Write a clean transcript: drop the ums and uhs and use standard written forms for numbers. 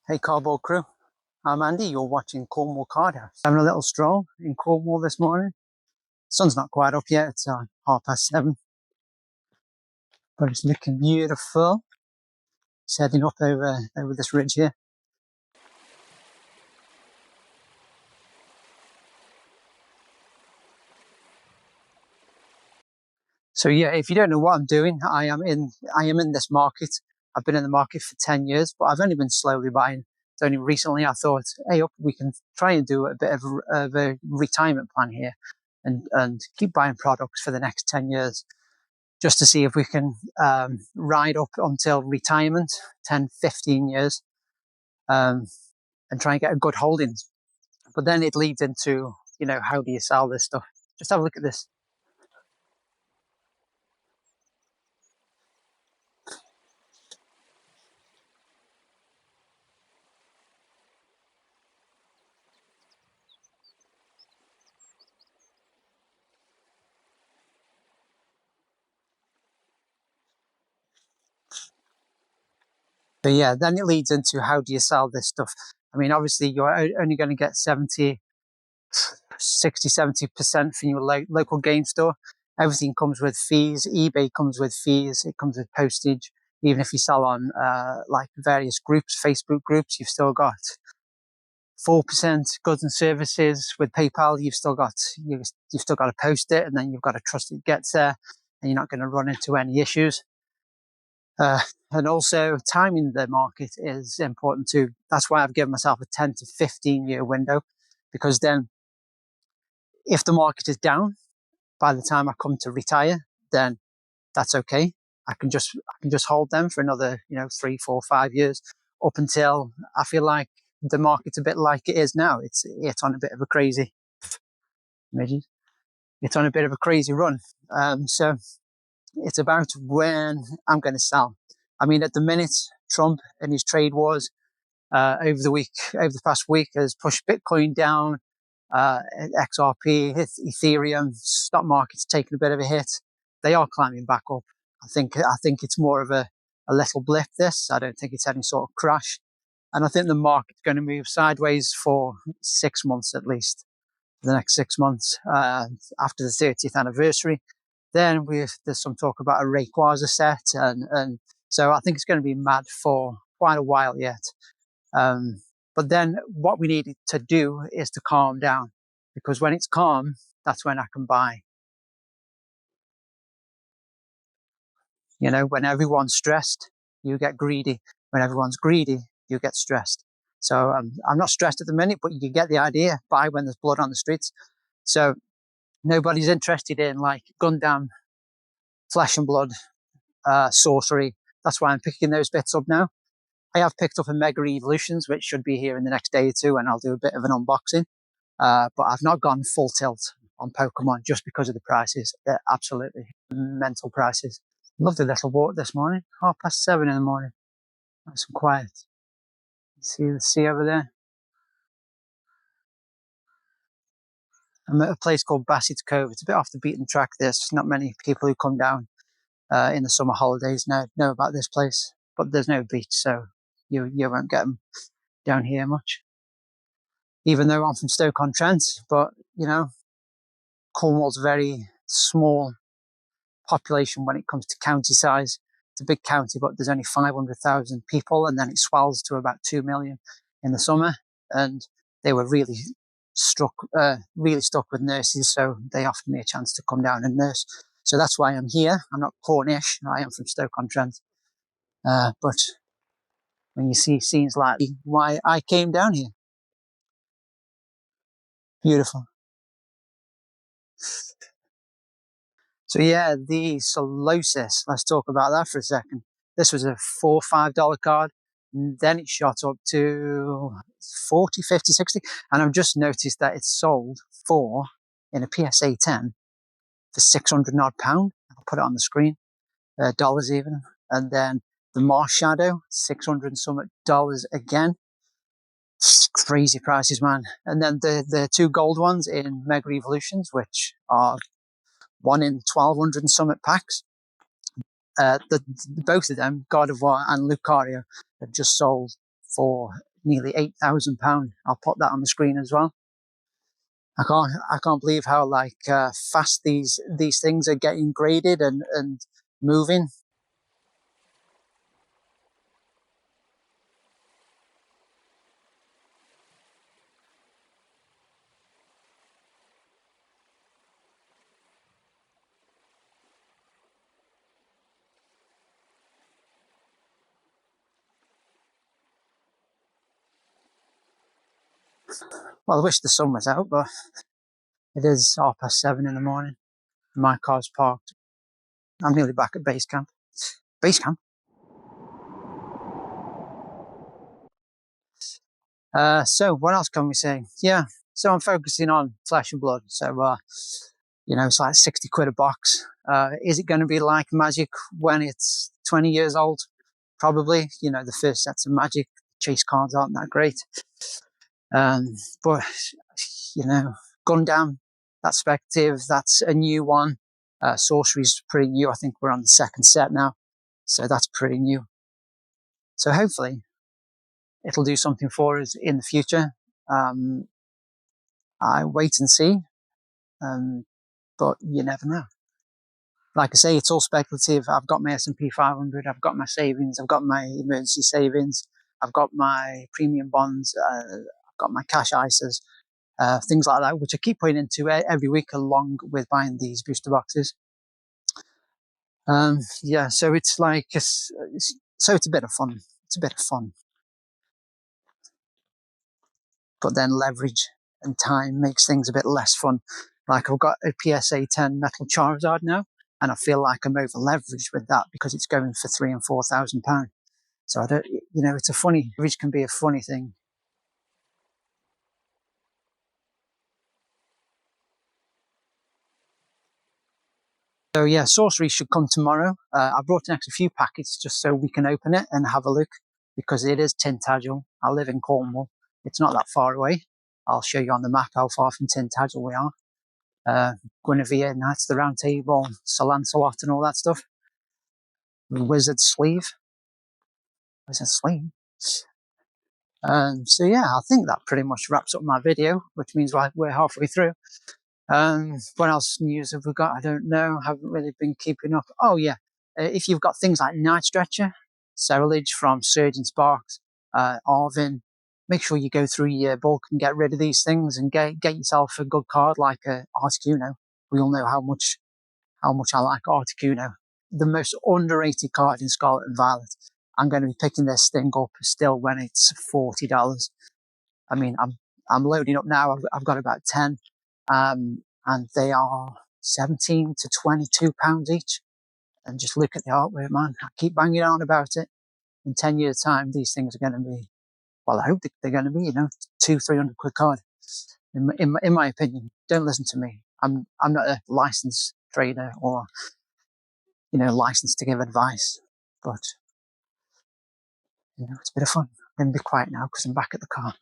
Hey Cardboard Crew, I'm Andy, you're watching Cornwall Card House. Having a little stroll in Cornwall this morning. Sun's not quite up yet, it's 7:30, but it's looking beautiful. It's heading up over this ridge here. So yeah, if you don't know what I'm doing, I am in this market. I've been in the market for 10 years, but I've only been slowly buying. It's only recently I thought, hey, we can try and do a bit of a retirement plan here and keep buying products for the next 10 years. Just to see if we can ride up until retirement, 10, 15 years, and try and get a good holdings. But then it leads into, how do you sell this stuff? Just have a look at this. But yeah, then it leads into how do you sell this stuff? I mean, obviously you're only going to get 60, 70% from your local game store. Everything comes with fees. eBay comes with fees. It comes with postage. Even if you sell on like various groups, Facebook groups, you've still got 4% goods and services. With PayPal, you've still got to post it, and then you've got to trust it gets there, and you're not going to run into any issues. And also, timing the market is important too. That's why I've given myself a 10 to 15 year window, because then if the market is down by the time I come to retire, then that's okay. I can just hold them for another 3, 4, 5 years, up until I feel like the market's a bit like it is now. It's on a bit of a crazy it's on a bit of a crazy run. So it's about when I'm going to sell. I mean, at the minute, Trump and his trade wars over the past week has pushed Bitcoin down, XRP, Ethereum, stock market's taken a bit of a hit. They are climbing back up. I think it's more of a little blip. I don't think it's any sort of crash. And I think the market's going to move sideways for 6 months at least, the next 6 months, after the 30th anniversary. Then there's some talk about a Rayquaza set, and so I think it's going to be mad for quite a while yet. But then what we need to do is to calm down, because when it's calm, that's when I can buy. When everyone's stressed, you get greedy. When everyone's greedy, you get stressed. So I'm not stressed at the minute, but you get the idea. Buy when there's blood on the streets. So nobody's interested in like Gundam, flesh and blood, sorcery. That's why I'm picking those bits up now. I have picked up a Mega Evolutions, which should be here in the next day or two, and I'll do a bit of an unboxing. But I've not gone full tilt on Pokemon just because of the prices. They're absolutely mental prices. Lovely little walk this morning, 7:30 in the morning. Nice and quiet. See the sea over there? I'm at a place called Bassett's Cove. It's a bit off the beaten track. There's not many people who come down in the summer holidays know about this place, but there's no beach, so you won't get them down here much. Even though I'm from Stoke-on-Trent, but Cornwall's a very small population when it comes to county size. It's a big county, but there's only 500,000 people, and then it swells to about 2 million in the summer. And they were really stuck with nurses, so they offered me a chance to come down and nurse. So that's why I'm here. I'm not Cornish. I am from Stoke-on-Trent. But when you see scenes like why I came down here, beautiful. So yeah, the Solosis, let's talk about that for a second. This was a $4, $5 card. Then it shot up to 40, 50, 60. And I've just noticed that it's sold in a PSA 10 for 600 odd pound. I'll put it on the screen, dollars even. And then the Mars Shadow, 600 and some dollars again. Crazy prices, man. And then the two gold ones in Mega Evolutions, which are 1 in 1,200 and some packs. Both of them, God of War and Lucario, have just sold for nearly £8,000. I'll put that on the screen as well. I can't believe how fast these things are getting graded and moving. Well, I wish the sun was out, but it is 7:30 in the morning. My car's parked. I'm nearly back at base camp. Base camp? So what else can we say? Yeah, so I'm focusing on Flesh and Blood. So, it's like 60 quid a box. Is it going to be like Magic when it's 20 years old? Probably. The first sets of Magic chase cards aren't that great. But, Gundam, that's Spective, that's a new one. Sorcery's pretty new. I think we're on the second set now. So that's pretty new. So hopefully it'll do something for us in the future. I wait and see, but you never know. Like I say, it's all speculative. I've got my S&P 500, I've got my savings, I've got my emergency savings, I've got my premium bonds, I've got my cash ISAs, things like that, which I keep putting into every week along with buying these booster boxes. Yeah, so it's like, it's a bit of fun. It's a bit of fun. But then leverage and time makes things a bit less fun. Like I've got a PSA 10 Metal Charizard now, and I feel like I'm over leveraged with that because it's going for £3,000 and £4,000. So I don't, it's a funny, leverage can be a funny thing. So yeah, Sorcery should come tomorrow. I brought an extra few packets just so we can open it and have a look because it is Tintagel. I live in Cornwall. It's not that far away. I'll show you on the map how far from Tintagel we are. Guinevere, Knights of the Round Table, Sir Lancelot and all that stuff. Wizard Sleeve. So yeah, I think that pretty much wraps up my video, which means we're halfway through. What else news have we got? I don't know. Haven't really been keeping up. Oh yeah, if you've got things like Night Stretcher, Ceruledge from Surgeon Sparks, Arvin, make sure you go through your bulk and get rid of these things and get yourself a good card like Articuno. We all know how much I like Articuno. The most underrated card in Scarlet and Violet. I'm going to be picking this thing up still when it's $40. I mean, I'm loading up now. I've got about 10, and they are 17 to 22 pounds each. And just look at the artwork, man. I keep banging on about it. In 10 years' time, these things are going to be, well, I hope they're going to be, 200-300 quid card. In my opinion, don't listen to me. I'm not a licensed trader or licensed to give advice, but it's a bit of fun. I'm going to be quiet now because I'm back at the car.